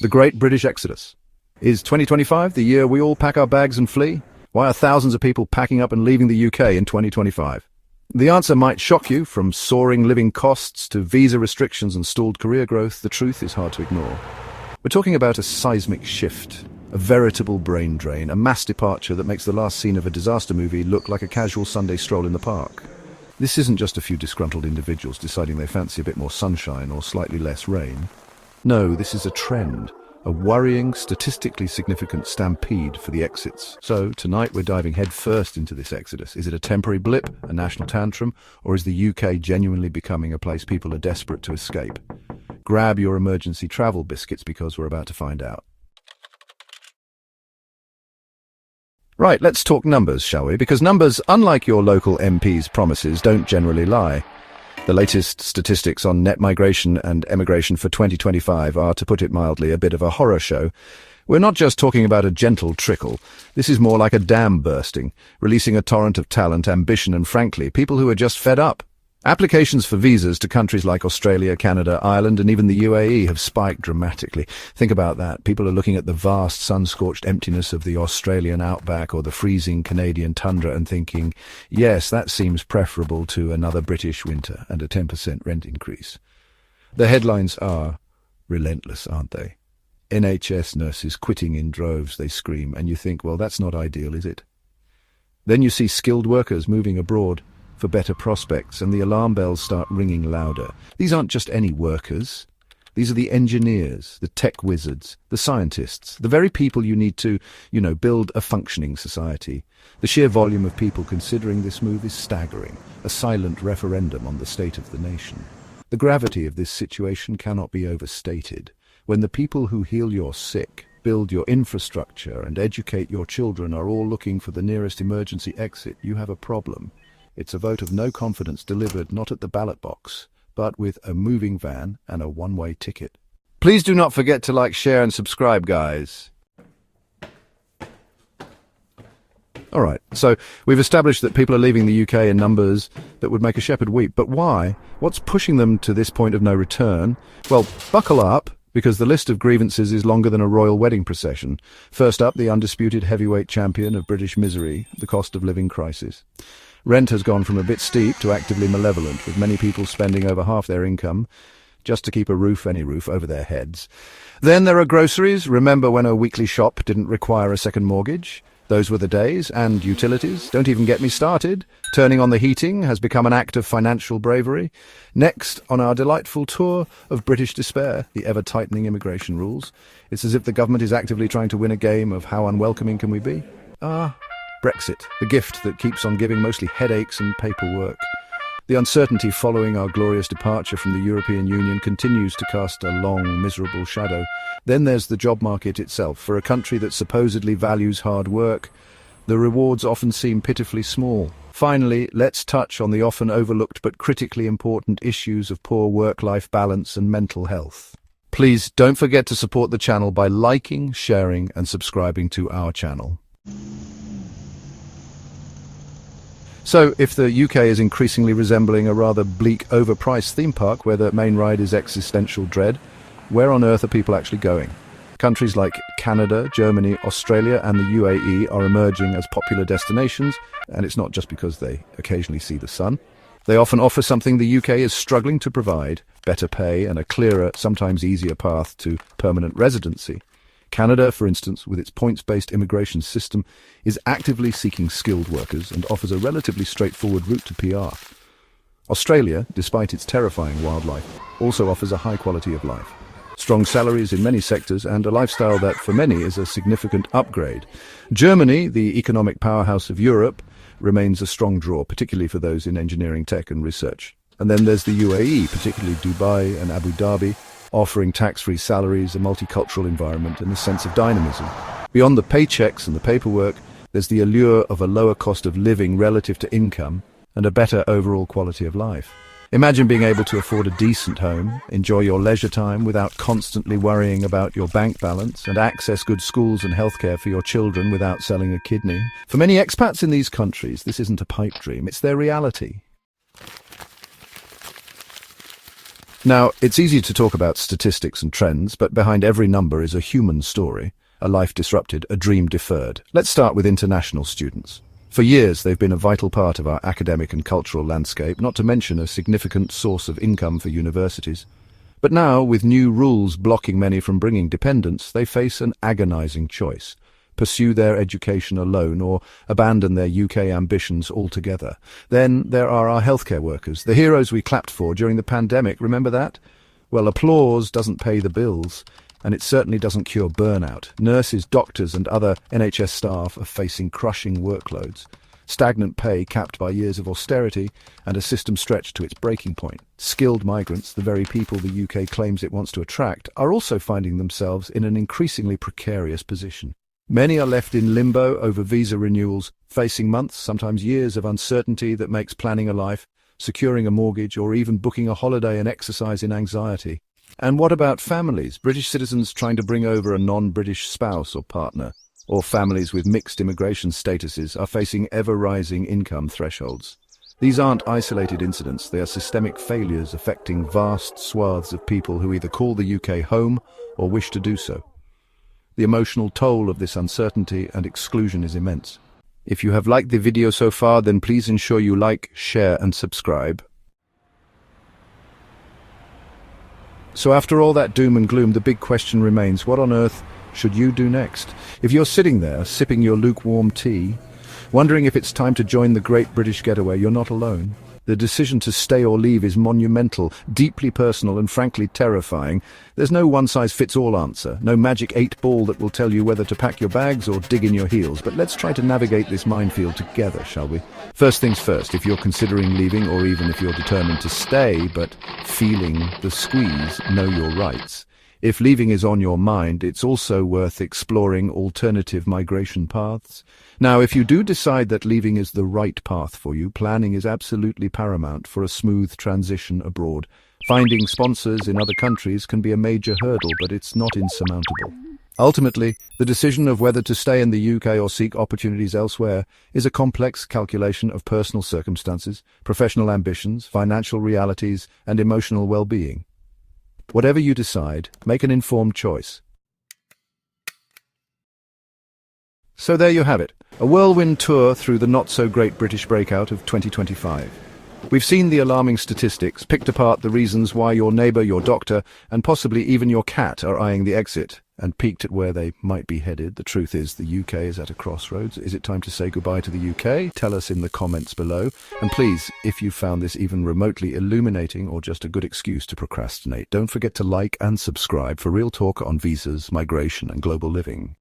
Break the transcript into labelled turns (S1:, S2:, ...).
S1: The Great British Exodus. Is 2025 the year we all pack our bags and flee? Why are thousands of people packing up and leaving the UK in 2025? The answer might shock you. From soaring living costs to visa restrictions and stalled career growth, the truth is hard to ignore. We're talking about a seismic shift, a veritable brain drain, a mass departure that makes the last scene of a disaster movie look like a casual Sunday stroll in the park. This isn't just a few disgruntled individuals deciding they fancy a bit more sunshine or slightly less rain. No, this is a trend, a worrying, statistically significant stampede for the exits. So, tonight we're diving headfirst into this exodus. Is it a temporary blip, a national tantrum, or is the UK genuinely becoming a place people are desperate to escape? Grab your emergency travel biscuits because we're about to find out. Right, let's talk numbers, shall we? Because numbers, unlike your local MP's promises, don't generally lie. The latest statistics on net migration and emigration for 2025 are, to put it mildly, a bit of a horror show. We're not just talking about a gentle trickle. This is more like a dam bursting, releasing a torrent of talent, ambition and, frankly, people who are just fed up. Applications for visas to countries like Australia, Canada, Ireland and even the UAE have spiked dramatically. Think about that. People are looking at the vast sun-scorched emptiness of the Australian outback or the freezing Canadian tundra and thinking, yes, that seems preferable to another British winter and a 10% rent increase. The headlines are relentless, aren't they? NHS nurses quitting in droves, they scream, and you think, well, that's not ideal, is it? Then you see skilled workers moving abroad for better prospects, and the alarm bells start ringing louder. These aren't just any workers. These are the engineers, the tech wizards, the scientists, the very people you need to, build a functioning society. The sheer volume of people considering this move is staggering, a silent referendum on the state of the nation. The gravity of this situation cannot be overstated. When the people who heal your sick, build your infrastructure, and educate your children are all looking for the nearest emergency exit, you have a problem. It's a vote of no confidence delivered not at the ballot box, but with a moving van and a one-way ticket. Please do not forget to like, share and subscribe, guys. Alright, so we've established that people are leaving the UK in numbers that would make a shepherd weep. But why? What's pushing them to this point of no return? Well, buckle up, because the list of grievances is longer than a royal wedding procession. First up, the undisputed heavyweight champion of British misery, the cost of living crisis. Rent has gone from a bit steep to actively malevolent, with many people spending over half their income just to keep any roof over their heads. Then there are groceries. Remember when a weekly shop didn't require a second mortgage? Those were the days. And utilities. Don't even get me started. Turning on the heating has become an act of financial bravery. Next, on our delightful tour of British despair, the ever-tightening immigration rules. It's as if the government is actively trying to win a game of how unwelcoming can we be? Brexit, the gift that keeps on giving, mostly headaches and paperwork. The uncertainty following our glorious departure from the European Union continues to cast a long, miserable shadow. Then there's the job market itself. For a country that supposedly values hard work, the rewards often seem pitifully small. Finally, let's touch on the often overlooked but critically important issues of poor work-life balance and mental health. Please don't forget to support the channel by liking, sharing and subscribing to our channel. So, if the UK is increasingly resembling a rather bleak, overpriced theme park where the main ride is existential dread, where on earth are people actually going? Countries like Canada, Germany, Australia and the UAE are emerging as popular destinations, and it's not just because they occasionally see the sun. They often offer something the UK is struggling to provide: better pay and a clearer, sometimes easier path to permanent residency. Canada, for instance, with its points-based immigration system, is actively seeking skilled workers and offers a relatively straightforward route to PR. Australia, despite its terrifying wildlife, also offers a high quality of life. Strong salaries in many sectors and a lifestyle that, for many, is a significant upgrade. Germany, the economic powerhouse of Europe, remains a strong draw, particularly for those in engineering, tech and research. And then there's the UAE, particularly Dubai and Abu Dhabi, offering tax-free salaries, a multicultural environment and a sense of dynamism. Beyond the paychecks and the paperwork, there's the allure of a lower cost of living relative to income and a better overall quality of life. Imagine being able to afford a decent home, enjoy your leisure time without constantly worrying about your bank balance, and access good schools and healthcare for your children without selling a kidney. For many expats in these countries, this isn't a pipe dream, it's their reality. Now, it's easy to talk about statistics and trends, but behind every number is a human story, a life disrupted, a dream deferred. Let's start with international students. For years, they've been a vital part of our academic and cultural landscape, not to mention a significant source of income for universities. But now, with new rules blocking many from bringing dependents, they face an agonising choice: pursue their education alone or abandon their UK ambitions altogether. Then there are our healthcare workers, the heroes we clapped for during the pandemic, remember that? Well, applause doesn't pay the bills, and it certainly doesn't cure burnout. Nurses, doctors and other NHS staff are facing crushing workloads, stagnant pay capped by years of austerity, and a system stretched to its breaking point. Skilled migrants, the very people the UK claims it wants to attract, are also finding themselves in an increasingly precarious position. Many are left in limbo over visa renewals, facing months, sometimes years of uncertainty that makes planning a life, securing a mortgage, or even booking a holiday an exercise in anxiety. And what about families? British citizens trying to bring over a non-British spouse or partner, or families with mixed immigration statuses are facing ever-rising income thresholds. These aren't isolated incidents, they are systemic failures affecting vast swaths of people who either call the UK home or wish to do so. The emotional toll of this uncertainty and exclusion is immense. If you have liked the video so far, then please ensure you like, share and subscribe. So after all that doom and gloom, the big question remains: what on earth should you do next? If you're sitting there, sipping your lukewarm tea, wondering if it's time to join the Great British Getaway, you're not alone. The decision to stay or leave is monumental, deeply personal and frankly terrifying. There's no one-size-fits-all answer, no magic 8-ball that will tell you whether to pack your bags or dig in your heels. But let's try to navigate this minefield together, shall we? First things first, if you're considering leaving, or even if you're determined to stay but feeling the squeeze, know your rights. If leaving is on your mind, it's also worth exploring alternative migration paths. Now, if you do decide that leaving is the right path for you, planning is absolutely paramount for a smooth transition abroad. Finding sponsors in other countries can be a major hurdle, but it's not insurmountable. Ultimately, the decision of whether to stay in the UK or seek opportunities elsewhere is a complex calculation of personal circumstances, professional ambitions, financial realities, and emotional well-being. Whatever you decide, make an informed choice. So there you have it, a whirlwind tour through the not-so-great British breakout of 2025. We've seen the alarming statistics, picked apart the reasons why your neighbour, your doctor, and possibly even your cat are eyeing the exit, and peeked at where they might be headed. The truth is, the UK is at a crossroads. Is it time to say goodbye to the UK? Tell us in the comments below. And please, if you found this even remotely illuminating or just a good excuse to procrastinate, don't forget to like and subscribe for real talk on visas, migration, and global living.